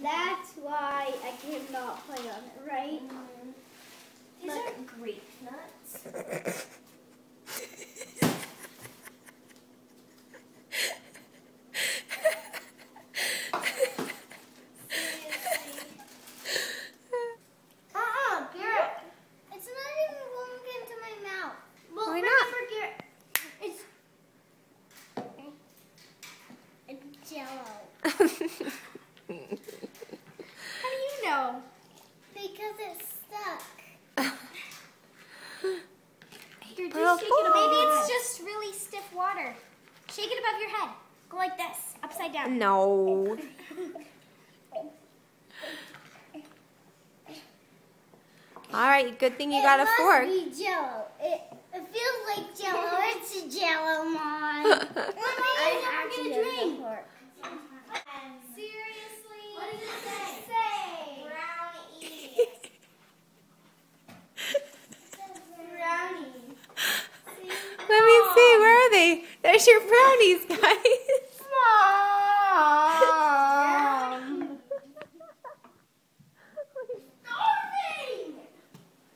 That's why I cannot play on it, right? These are grape nuts. Garrett. It's not even going into my mouth. Well, why remember, Garrett, it's Jello. How do you know? Because it's stuck. Here, just shake it above. Maybe it's just really stiff water. Shake it above your head. Go like this, upside down. No. All right, good thing you got a fork. It must be Jello. It feels like Jello. It's Jello, Mom. I'm actually gonna drink. Seriously? What does it say? Brownie. Brownie. Let me see. Where are they? There's your brownies, guys. Mom. Starving.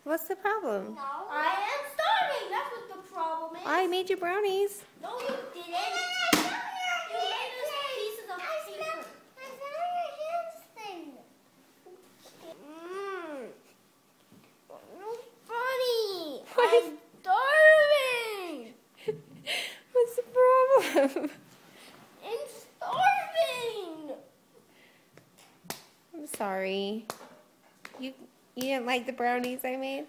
What's the problem? No. I am starving. That's what the problem is. I made you brownies. No, you didn't. You made us pieces of paper. I found your hands thing. No funny. I'm starving. What's the problem? I'm starving. I'm sorry. You didn't like the brownies I made?